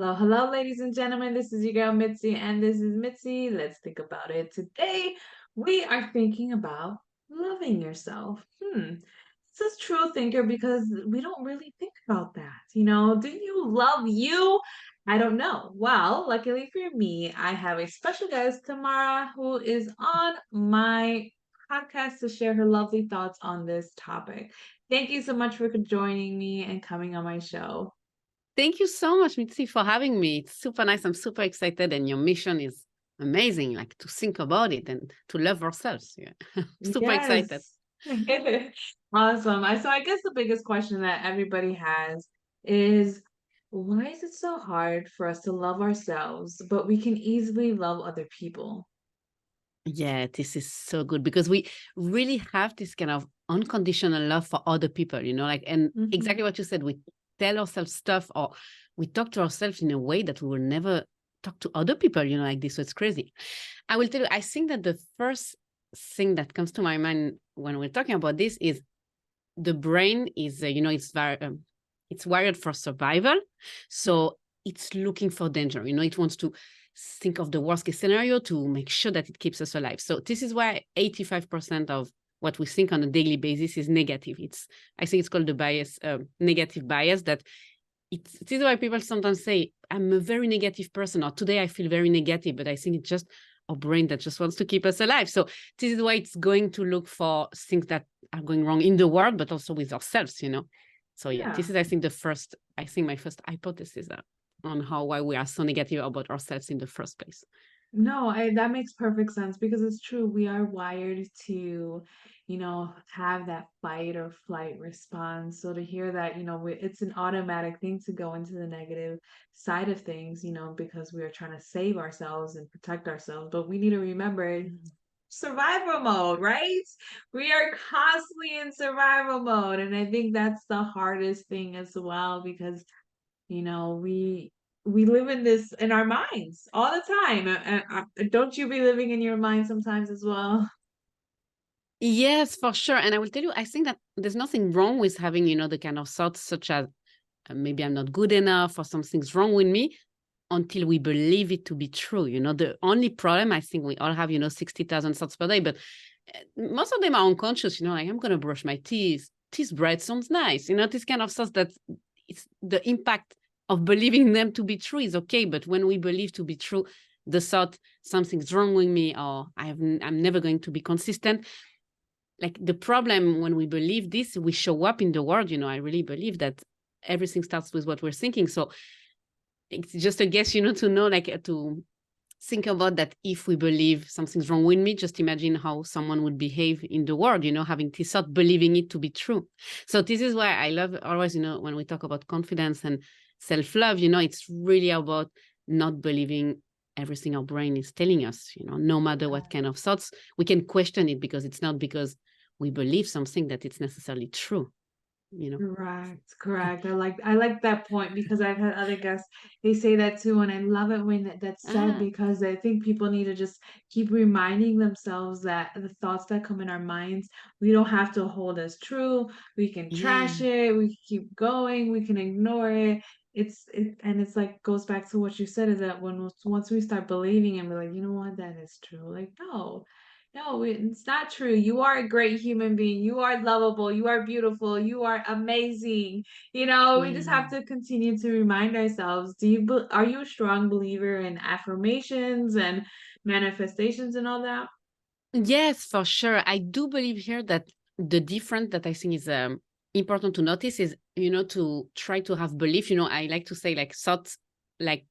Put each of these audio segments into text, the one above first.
Hello, hello, ladies and gentlemen. This is your girl Mitzi, and this is Mitzi. Let's think about it. Today, we are thinking about loving yourself. It's a true thinker because we don't really think about that. Do you love you? I don't know. Well, luckily for me, I have a special guest, Tamara, who is on my podcast to share her lovely thoughts on this topic. Thank you so much for joining me and coming on my show. Thank you so much, Mitzi, for having me. It's super nice. I'm super excited, and your mission is amazing. Like to think about it and to love ourselves. Yeah, super excited. Yes. Awesome. I guess the biggest question that everybody has is why is it so hard for us to love ourselves, but we can easily love other people? Yeah, this is so good because we really have this kind of unconditional love for other people. And Hmm. exactly what you said. We tell ourselves stuff, or we talk to ourselves in a way that we will never talk to other people. Like this. So it's crazy. I will tell you. I think that the first thing that comes to my mind when we're talking about this is the brain is it's wired for survival, Yeah. so it's looking for danger. It wants to think of the worst case scenario to make sure that it keeps us alive. So this is why 85% of what we think on a daily basis is negative. I think it's called the bias, negative bias. This is why people sometimes say, I'm a very negative person, or today I feel very negative, but I think it's just our brain that just wants to keep us alive. So this is why it's going to look for things that are going wrong in the world, but also with ourselves. So yeah, Yeah. this is, I think my first hypothesis on why we are so negative about ourselves in the first place. No, that makes perfect sense because it's true. We are wired to, have that fight or flight response. So to hear that, it's an automatic thing to go into the negative side of things, because we are trying to save ourselves and protect ourselves. But we need to remember survival mode, right? We are constantly in survival mode. And I think that's the hardest thing as well because we live in this in our minds all the time. Don't you be living in your mind sometimes as well? Yes, for sure. And I will tell you, I think that there's nothing wrong with having, the kind of thoughts such as maybe I'm not good enough or something's wrong with me until we believe it to be true. The only problem, I think we all have, 60,000 thoughts per day, but most of them are unconscious. Like I'm going to brush my teeth. This bread sounds nice. This kind of thoughts that it's the impact of believing them to be true is okay. But when we believe to be true, the thought something's wrong with me, or I'm never going to be consistent. Like the problem when we believe this, we show up in the world. I really believe that everything starts with what we're thinking. So it's just a guess, to know, like to think about that. If we believe something's wrong with me, just imagine how someone would behave in the world, having this thought, believing it to be true. So this is why I love always, when we talk about confidence and self-love, it's really about not believing everything our brain is telling us, no matter what kind of thoughts. We can question it because it's not because we believe something that it's necessarily true. Correct, correct. I like that point because I've had other guests, they say that too, and I love it when that's said Ah, because I think people need to just keep reminding themselves that the thoughts that come in our minds, we don't have to hold as true. We can trash yeah. it, we can keep going, we can ignore it. And it's like goes back to what you said is that when once we start believing and be like, you know what, that is true. Like, no. No, it's not true. You are a great human being. You are lovable. You are beautiful. You are amazing. We just have Yeah. to continue to remind ourselves. Are you a strong believer in affirmations and manifestations and all that? Yes, for sure. I do believe here that the difference that I think is important to notice is, to try to have belief. I like to say like thoughts, like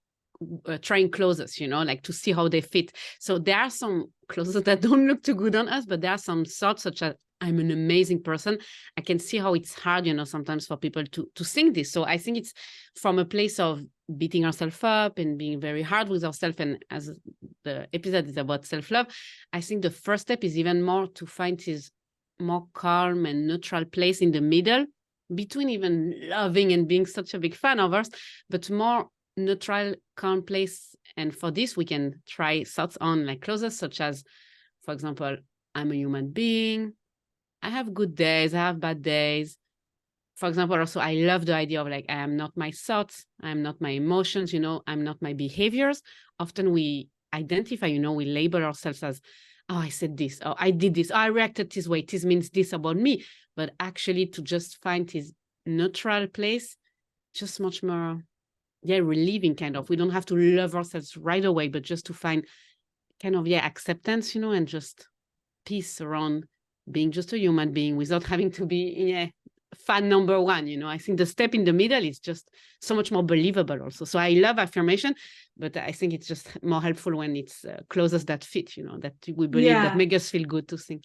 trying clothes, like to see how they fit. So there are some clothes that don't look too good on us, but there are some thoughts such as I'm an amazing person. I can see how it's hard, sometimes for people to think this. So I think it's from a place of beating ourselves up and being very hard with ourselves. And as the episode is about self-love, I think the first step is even more to find this more calm and neutral place in the middle between even loving and being such a big fan of us, but more neutral, calm place. And for this, we can try thoughts on like clauses such as, for example, I'm a human being. I have good days. I have bad days. for example, also, I love the idea of like, I am not my thoughts, I'm not my emotions, I'm not my behaviors. Often we identify, we label ourselves as, oh, I said this, oh, I did this, oh, I reacted this way, this means this about me. But actually, to just find this neutral place, just much more, yeah, relieving kind of. We don't have to love ourselves right away, but just to find kind of, yeah, acceptance, and just peace around being just a human being without having to be, yeah, fan number one. I think the step in the middle is just so much more believable also. So I love affirmation, but I think it's just more helpful when it's closest that fit, that we believe, that Yeah. make us feel good to think.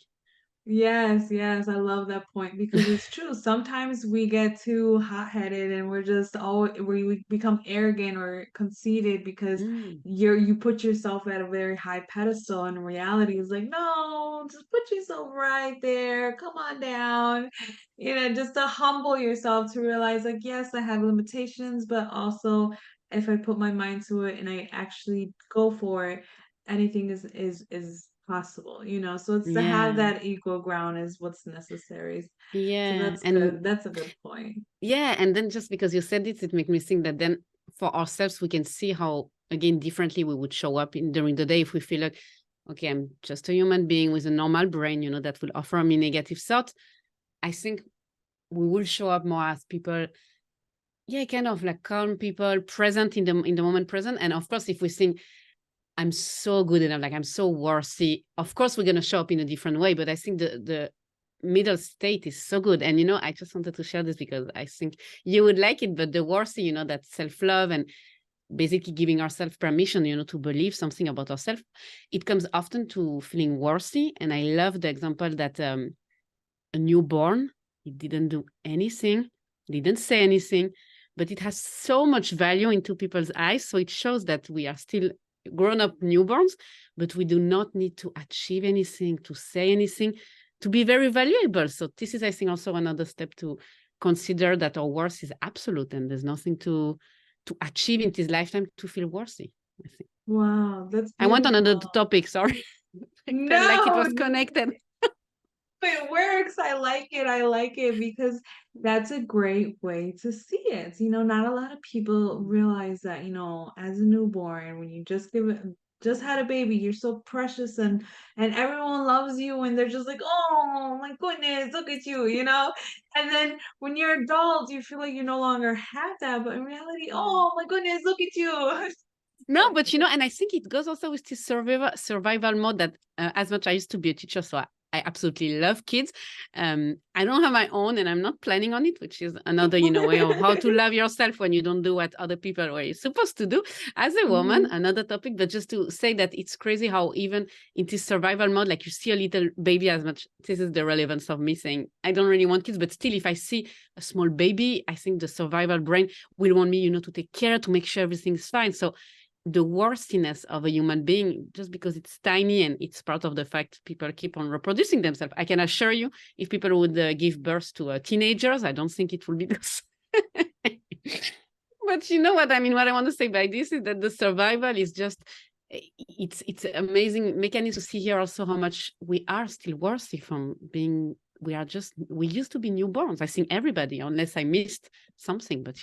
Yes, yes, I love that point because it's true. Sometimes we get too hot-headed and we're just we become arrogant or conceited because Mm, you put yourself at a very high pedestal and reality is like, no, just put yourself right there. Come on down. Just to humble yourself to realize like, yes, I have limitations, but also if I put my mind to it and I actually go for it, anything is possible, so it's to have yeah, that equal ground is what's necessary. So yeah. that's And good. That's a good point. yeah, and then just because you said it makes me think that then for ourselves, we can see how, again, differently we would show up during the day if we feel like, okay, I'm just a human being with a normal brain, that will offer me negative thoughts. I think we will show up more as people, yeah, kind of like calm people, present in the moment present. And of course, if we think I'm so good enough, like I'm so worthy, of course we're gonna show up in a different way. But I think the middle state is so good. And I just wanted to share this because I think you would like it. But the worthy, that self-love and basically giving ourselves permission, to believe something about ourselves, it comes often to feeling worthy. And I love the example that a newborn, it didn't do anything, didn't say anything, but it has so much value into people's eyes. So it shows that we are still grown-up newborns, but we do not need to achieve anything, to say anything, to be very valuable. So this is, I think, also another step to consider that our worth is absolute and there's nothing to achieve in this lifetime to feel worthy, I think. Wow, that's I went on beautiful. another topic, sorry. I felt like it No, was connected. it works. I like it. I like it because that's a great way to see it. Not a lot of people realize that, as a newborn, when you just had a baby, you're so precious and everyone loves you and they're just like, "Oh, my goodness, look at you." And then when you're adult, you feel like you no longer have that, but in reality, "Oh, my goodness, look at you." No, but and I think it goes also with this survival mode that as much I used to be a teacher, so I absolutely love kids. I don't have my own, and I'm not planning on it, which is another way of how to love yourself when you don't do what other people were supposed to do as a woman. Mhm. Another topic, but just to say that it's crazy how even in this survival mode, like you see a little baby, as much this is the relevance of me saying I don't really want kids, but still, if I see a small baby, I think the survival brain will want me, to take care, to make sure everything's fine. So the worthiness of a human being just because it's tiny and it's part of the fact people keep on reproducing themselves. I can assure you, if people would give birth to teenagers, I don't think it will be this. But you know what I mean? What I want to say by this is that the survival is just, it's amazing mechanism to see here also how much we are still worthy from being, we used to be newborns. I think everybody, unless I missed something, but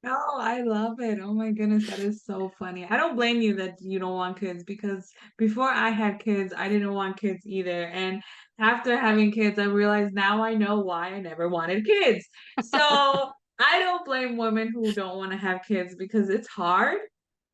No, I love it. Oh my goodness, that is so funny. I don't blame you that you don't want kids because before I had kids, I didn't want kids either. And after having kids, I realized now I know why I never wanted kids. So I don't blame women who don't want to have kids because it's hard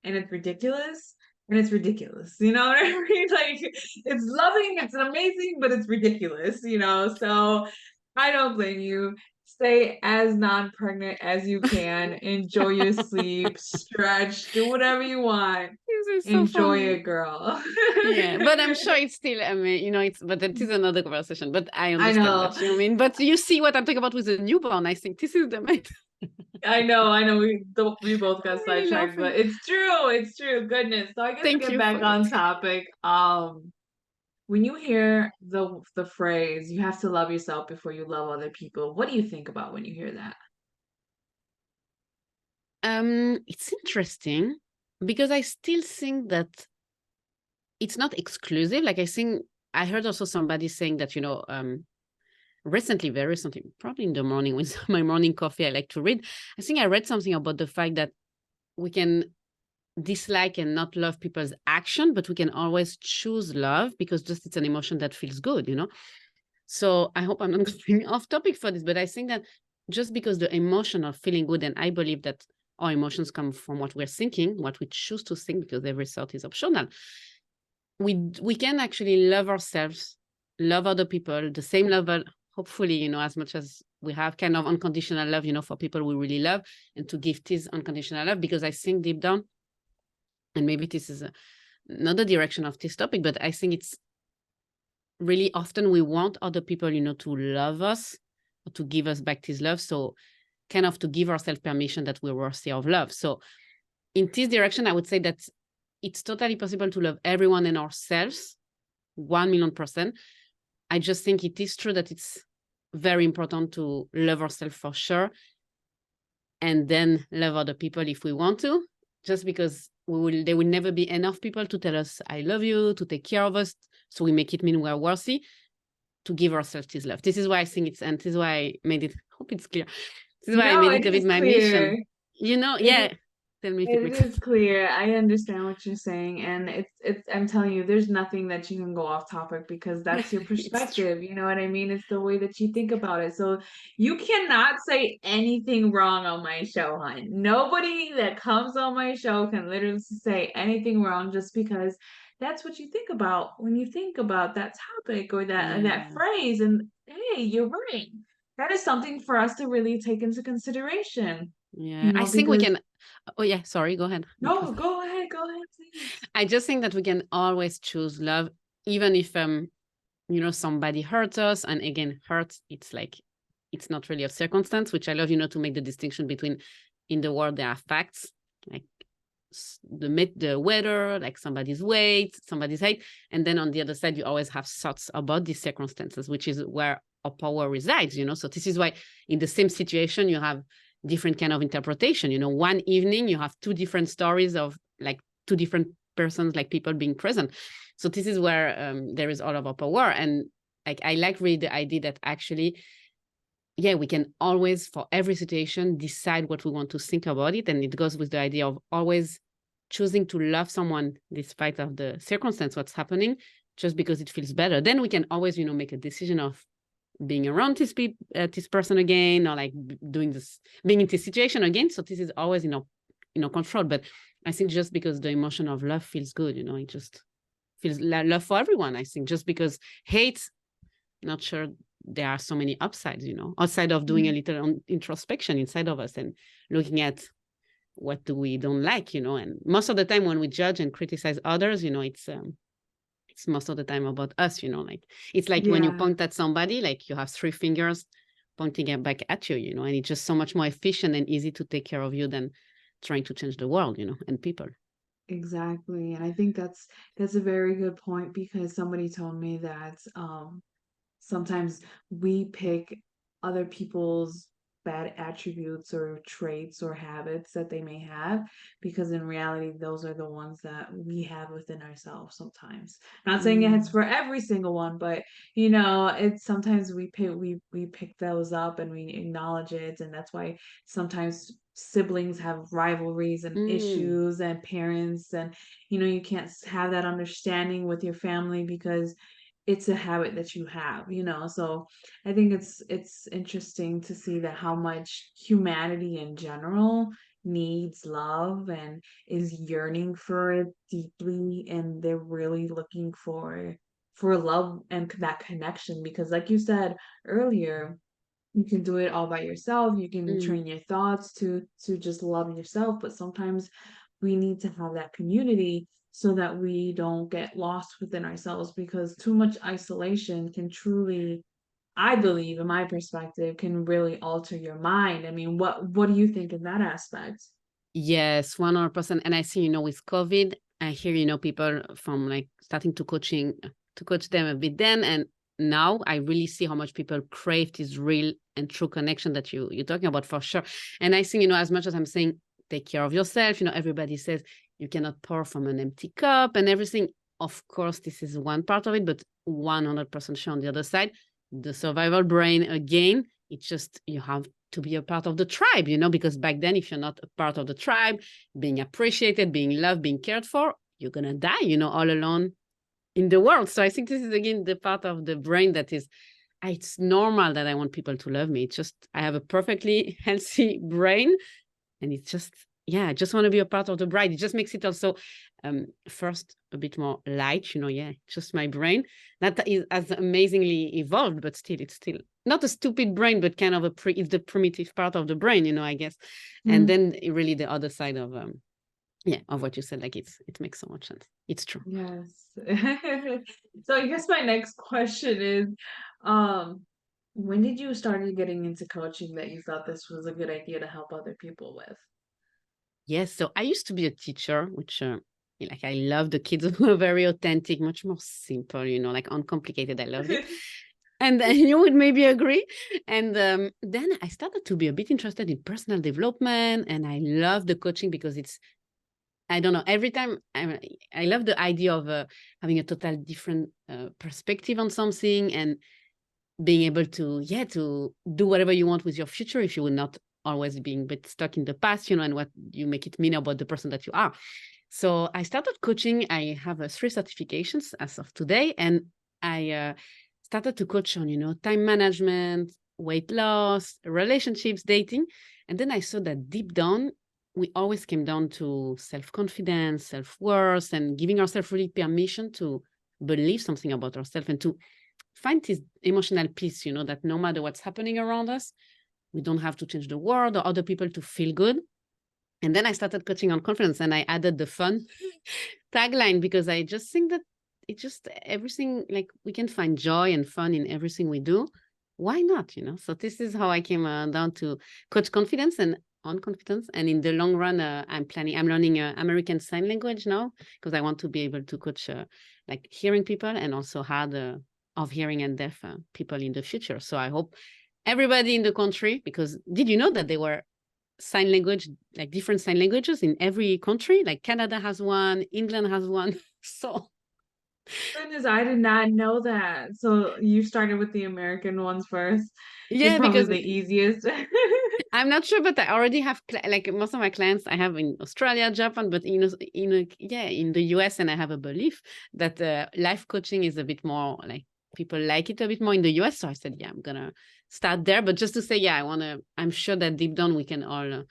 and it's ridiculous and it's ridiculous. You know what I mean? Like it's loving, it's amazing, but it's ridiculous. So I don't blame you. Stay as non-pregnant as you can. Enjoy your sleep, stretch, do whatever you want. this is so Enjoy funny. it, girl. Yeah, but I'm sure it's still, I mean, but that is another conversation. But I I understand know. what you mean. But you see what I'm talking about with a newborn. I think this is the main. I know. I know. We both got I'm really sidetracked, but laughing. it's true. It's true. Goodness. So I guess Thank get you back for that. on topic. When you hear the phrase "you have to love yourself before you love other people," what do you think about when you hear that? It's interesting because I still think that it's not exclusive. Like I think I heard also somebody saying that recently, very recently, probably in the morning with my morning coffee, I like to read. I think I read something about the fact that we can dislike and not love people's action, but we can always choose love because just it's an emotion that feels good, So I hope I'm not going off topic for this, but I think that just because the emotion of feeling good, and I believe that our emotions come from what we're thinking, what we choose to think, because every thought is optional. We can actually love ourselves, love other people, the same level, hopefully, as much as we have kind of unconditional love, for people we really love, and to give this unconditional love, because I think deep down, and maybe this is another direction of this topic, but I think it's really often we want other people, to love us or to give us back this love. So kind of to give ourselves permission that we're worthy of love. So in this direction, I would say that it's totally possible to love everyone and ourselves 1,000,000%. I just think it is true that it's very important to love ourselves for sure, and then love other people if we want to, just because there will never be enough people to tell us, I love you, to take care of us. So we make it mean we're worthy to give ourselves this love. This is why I think and this is why I made it, hope it's clear. This is why I No, made it it a bit is my clear. mission. It Yeah. Tell me if it It makes sense. is clear. I understand what you're saying, and it's I'm telling you, there's nothing that you can go off topic because that's your It's true. perspective. You know what I mean? It's the way that you think about it. So you cannot say anything wrong on my show, hon. Nobody that comes on my show can literally say anything wrong just because that's what you think about when you think about that topic or that Yeah. phrase. And hey, you're right. That is something for us to really take into consideration. Yeah. I think we Because can. Oh, yeah. Sorry. Go ahead. no, go ahead, please. I just think that we can always choose love, even if somebody hurts us. And again, hurt, it's like it's not really a circumstance, which I love, to make the distinction between in the world there are facts, like the weather, like somebody's weight, somebody's height, and then on the other side, you always have thoughts about these circumstances, which is where our power resides. So this is why in the same situation you have different kind of interpretation. One evening you have two different stories of like two different persons, like people being present. So this is where there is all of our power. And like I like really the idea that actually, yeah, we can always, for every situation, decide what we want to think about it. And it goes with the idea of always choosing to love someone despite of the circumstance, what's happening, just because it feels better. Then we can always, make a decision of being around this person again, or like doing this, being in this situation again. So this is always, control. But I think just because the emotion of love feels good, it just feels love for everyone. I think just because hate, not sure there are so many upsides, outside of doing a Mm. little introspection inside of us and looking at what do we don't like, and most of the time when we judge and criticize others, it's most of the time about us, like it's like when you Yeah, point at somebody, like you have three fingers pointing it back at you, and it's just so much more efficient and easy to take care of you than trying to change the world, and people. exactly. And I think that's a very good point because somebody told me that sometimes we pick other people's bad attributes or traits or habits that they may have because in reality those are the ones that we have within ourselves sometimes. Not saying it's Mm. for every single one, but it's sometimes we pick those up and we acknowledge it, and that's why sometimes siblings have rivalries and Mm. issues and parents, and you can't have that understanding with your family because it's a habit that you have, so I think it's interesting to see that how much humanity in general needs love and is yearning for it deeply, and they're really looking for love and that connection because like you said earlier, you can do it all by yourself. You can Mm. train your thoughts to just love yourself, but sometimes we need to have that community so that we don't get lost within ourselves because too much isolation can truly, I believe, in my perspective, can really alter your mind. I mean, what do you think in that aspect? Yes, 100%. And I see, with COVID, I hear, people from like starting to coach them a bit then. And now I really see how much people crave this real and true connection that you're talking about for sure. And I think, as much as I'm saying, take care of yourself, everybody says you cannot pour from an empty cup and everything. Of course, this is one part of it, but 100% sure on the other side, the survival brain again. It's just you have to be a part of the tribe, because back then, if you're not a part of the tribe, being appreciated, being loved, being cared for, you're gonna die, all alone in the world. So I think this is again the part of the brain that is, it's normal that I want people to love me. It's just I have a perfectly healthy brain, and it's just, yeah, I just want to be a part of the bride. It just makes it also first a bit more light, yeah, just my brain that is as amazingly evolved, but still it's still not a stupid brain, but kind of it's the primitive part of the brain, I guess. And Mm, then really the other side of yeah, of what you said, like it makes so much sense. It's true. yes. So I guess my next question is, um, when did you started getting into coaching that you thought this was a good idea to help other people with? Yes, so I used to be a teacher, which like I love the kids who are very authentic, much more simple, like uncomplicated. I loved it. And you would maybe agree. And then I started to be a bit interested in personal development, and I love the coaching because it's, I don't know, every time I love the idea of having a total different perspective on something, and being able to, yeah, to do whatever you want with your future if you will not always being but stuck in the past, and what you make it mean about the person that you are. So I started coaching. I have 3 certifications as of today, and I started to coach on, time management, weight loss, relationships, dating. And then I saw that deep down, we always came down to self-confidence, self-worth, and giving ourselves really permission to believe something about ourselves and to find this emotional peace, that no matter what's happening around us, we don't have to change the world or other people to feel good. And then I started coaching on confidence, and I added the fun tagline because I just think that it just everything, like we can find joy and fun in everything we do. Why not? So this is how I came down to coach confidence and on confidence. And in the long run, I'm learning American Sign Language now because I want to be able to coach like hearing people and also hard of hearing and deaf people in the future. So I hope everybody in the country, because did you know that there were sign language, like different sign languages in every country? Like Canada has one, England has one. So Goodness, I did not know that. So you started with the American ones first. It's yeah, probably because the easiest. I'm not sure, but I already have like most of my clients I have in Australia, Japan, but yeah, in the US, and I have a belief that life coaching is a bit more like people like it a bit more in the US. So I said, yeah, I'm gonna start there. But just to say, yeah, I'm sure that deep down we can all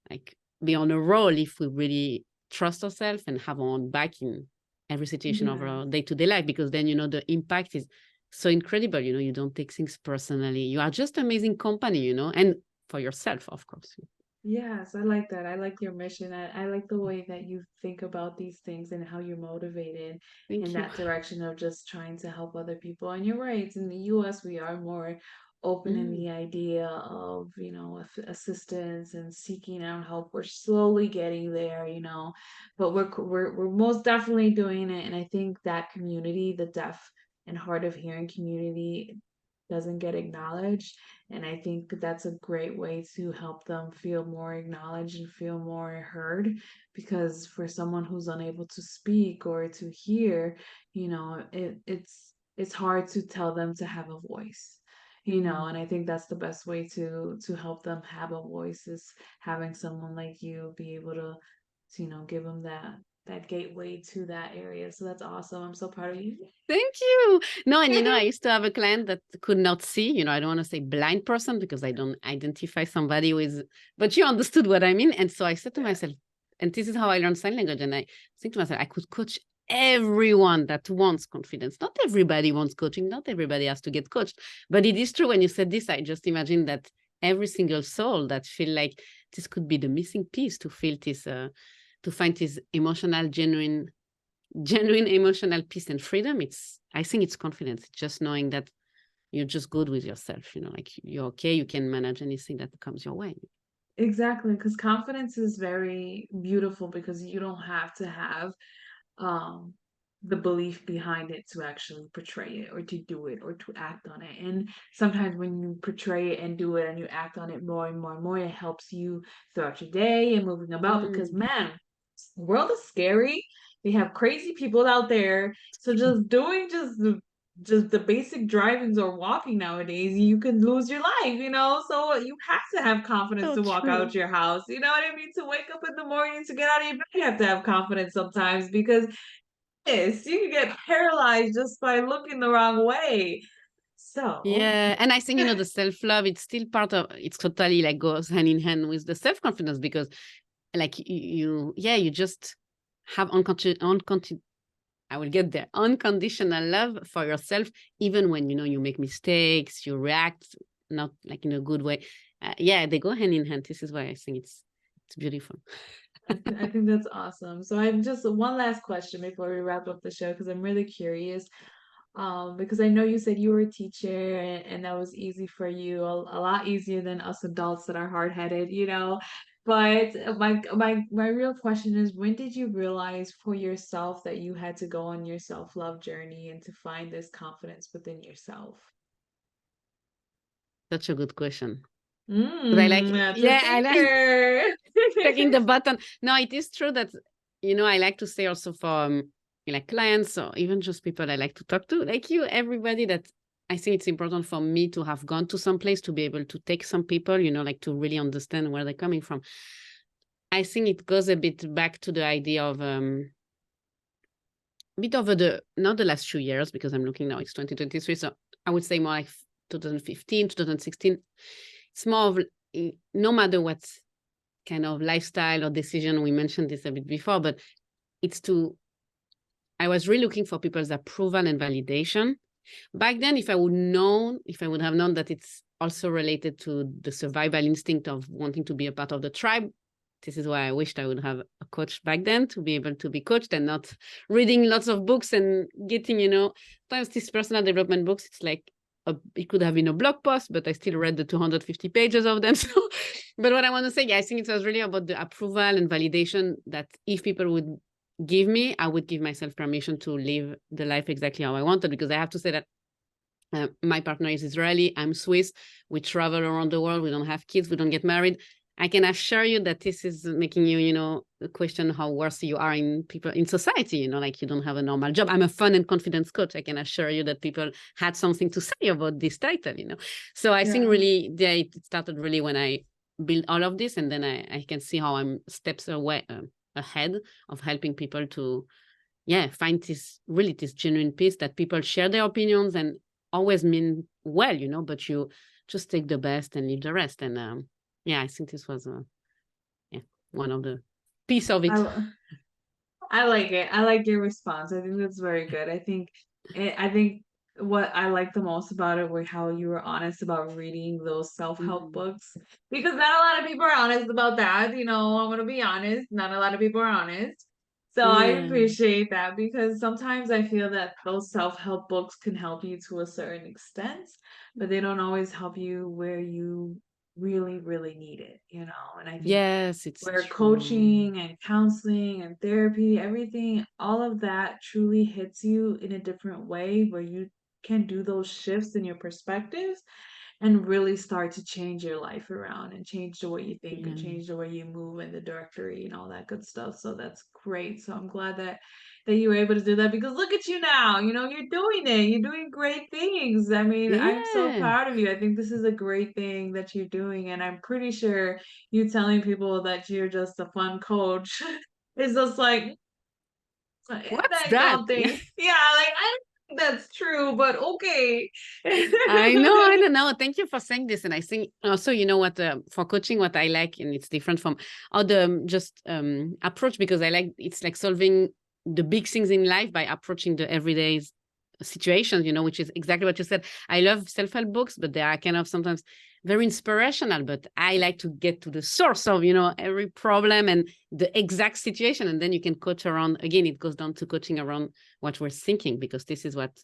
like be on a roll if we really trust ourselves and have our own back in every situation of Yes. our day-to-day life, because then the impact is so incredible. You don't take things personally. You are just amazing company, and for yourself, of course. Yes, I like that. I like your mission. I like the way that you think about these things and how you're motivated in Thank you. that direction of just trying to help other people. And you're right, in the US, we are more open in Mm, the idea of, assistance and seeking out help. We're slowly getting there, but we're most definitely doing it. And I think that community, the deaf and hard of hearing community, doesn't get acknowledged. And I think that's a great way to help them feel more acknowledged and feel more heard. Because for someone who's unable to speak or to hear, it's hard to tell them to have a voice. mm. And I think that's the best way to help them have a voice is having someone like you be able to give them that gateway to that area. So that's awesome. I'm so proud of you. Thank you. No, and I used to have a client that could not see. I don't want to say blind person because I don't identify somebody with, but you understood what I mean. And so I said to Yeah. myself, and this is how I learned sign language. And I think to myself, I could coach everyone that wants confidence. Not everybody wants coaching. Not everybody has to get coached. But it is true when you said this, I just imagine that every single soul that feel like this could be the missing piece to feel this, to find this emotional, genuine emotional peace and freedom. I think it's confidence. It's just knowing that you're just good with yourself, like you're okay, you can manage anything that comes your way. Exactly, because confidence is very beautiful because you don't have to have um the belief behind it to actually portray it or to do it or to act on it. And sometimes when you portray it and do it and you act on it more and more and more, it helps you throughout your day and moving about because Mm. man, the world is scary. We have crazy people out there. So just doing just just the basic drivings or walking nowadays, you can lose your life, you know? So you have to have confidence So to walk out true. your house. You know what I mean? To wake up in the morning, to get out of your bed, you have to have confidence sometimes because yes, you can get paralyzed just by looking the wrong way. So, Yeah, and I think the self-love, it's still part of, it's totally like goes hand in hand with the self-confidence, because like yeah, you just have I will get there, unconditional love for yourself, even when you make mistakes, you react not like in a good way. Yeah, they go hand in hand. This is why I think it's beautiful. I think that's awesome. So I'm just one last question before we wrap up the show because I'm really curious. Because I know you said you were a teacher and that was easy for you, a lot easier than us adults that are hard-headed, you know. But my real question is, when did you realize for yourself that you had to go on your self-love journey and to find this confidence within yourself? Such a good question. Because I like, That's a yeah, I like thinker. checking the button. No, it is true that I like to say also for like clients or even just people I like to talk to, like you, everybody, that I think it's important for me to have gone to some place to be able to take some people, like to really understand where they're coming from. I think it goes a bit back to the idea of a bit over the not the last few years, because I'm looking now, it's 2023, so I would say more like 2015, 2016. It's more of no matter what kind of lifestyle or decision, we mentioned this a bit before, but it's to I was really looking for people's approval and validation. Back then, if I would have known that it's also related to the survival instinct of wanting to be a part of the tribe, this is why I wished I would have a coach back then, to be able to be coached and not reading lots of books and getting, sometimes these personal development books, it's like it could have been a blog post, but I still read the 250 pages of them. So, but what I want to say, yeah, I think it was really about the approval and validation, that if people would give me, I would give myself permission to live the life exactly how I wanted, because I have to say that my partner is Israeli, I'm Swiss. We travel around the world. We don't have kids. We don't get married. I can assure you that this is making you, question how worthy you are in people in society. Like you don't have a normal job. I'm a fun and confidence coach. I can assure you that people had something to say about this title. So I think Yeah. really, yeah, it started really when I built all of this, and then I can see how I'm steps away ahead of helping people to, yeah, find this genuine peace, that people share their opinions and always mean well, but you just take the best and leave the rest. And yeah, I think this was yeah, one of the piece of it. I I like it. I like your response. I think that's very good. I think what I like the most about it were how you were honest about reading those self-help Mhm. books because not a lot of people are honest about that. I'm gonna be honest. Not a lot of people are honest. So I Yeah, appreciate that because sometimes I feel that those self-help books can help you to a certain extent, but they don't always help you where you really, really need it. And I think yes, it's where true. coaching and counseling and therapy, everything, all of that truly hits you in a different way where you can do those shifts in your perspectives and really start to change your life around and change the way you think and Yeah, change the way you move in the directory and all that good stuff. So that's great. So I'm glad that you were able to do that because look at you now. You're doing it. You're doing great things. I mean, I'm so yeah. proud of you. I think this is a great thing that you're doing. And I'm pretty sure you telling people that you're just a fun coach is just like What's that that? don't think. Yeah, like I don't think that's true, but okay. I don't know. Thank you for saying this. And I think also, what, for coaching, what I like, and it's different from other just approach, because I like, it's like solving the big things in life by approaching the everyday situations, which is exactly what you said. I love self-help books, but they are kind of sometimes very inspirational, but I like to get to the source of, every problem and the exact situation. And then you can coach around, again, it goes down to coaching around what we're thinking, because this is what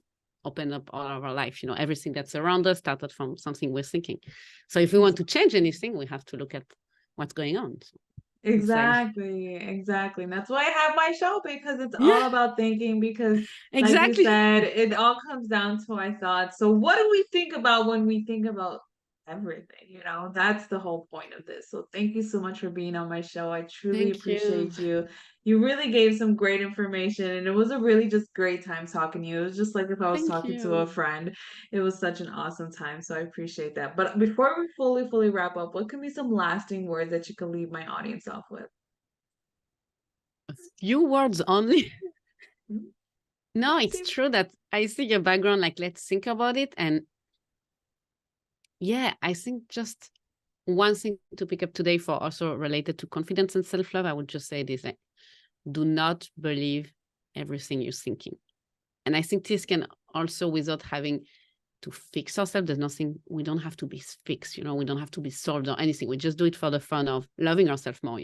open up all of our life. Everything that's around us started from something we're thinking. So if we want to change anything, we have to look at what's going on inside. Exactly, exactly. And that's why I have my show because it's Yeah, all about thinking. Because, like you exactly. said, it all comes down to our thoughts. So, what do we think about when we think about everything, you know? That's the whole point of this. So thank you so much for being on my show. I truly Thank you. appreciate you. You really gave some great information and it was a really just great time talking to you. It was just like if I was Thank talking to a you. friend. It was such an awesome time. So I appreciate that. But before we fully wrap up, what can be some lasting words that you can leave my audience off with? A few words only. Mhm. No, That it's seems true that I see your background. Like, let's think about it. And yeah, I think just one thing to pick up today for also related to confidence and self-love, I would just say this, like, do not believe everything you're thinking. And I think this can also, without having to fix ourselves, there's nothing, we don't have to be fixed, we don't have to be solved or anything. We just do it for the fun of loving ourselves more.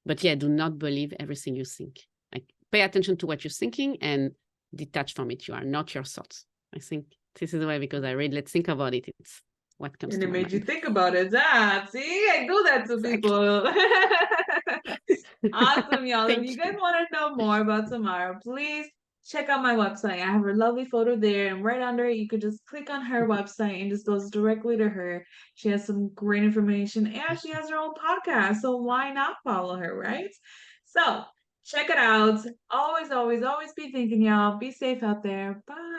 But yeah, do not believe everything you think. Like, pay attention to what you're thinking and detach from it. You are not your thoughts. I think this is why, because I read Let's Think About It, it's what comes and to it my made you mind. think about it. Ah, see, I do that to Exactly. people. Awesome, y'all. If you Thank guys you. want to know more about Tamara, please check out my website. I have her lovely photo there, and right under it, you could just click on her website and just goes directly to her. She has some great information and she has her own podcast. So why not follow her, right? So check it out. Always be thinking, y'all. Be safe out there. Bye.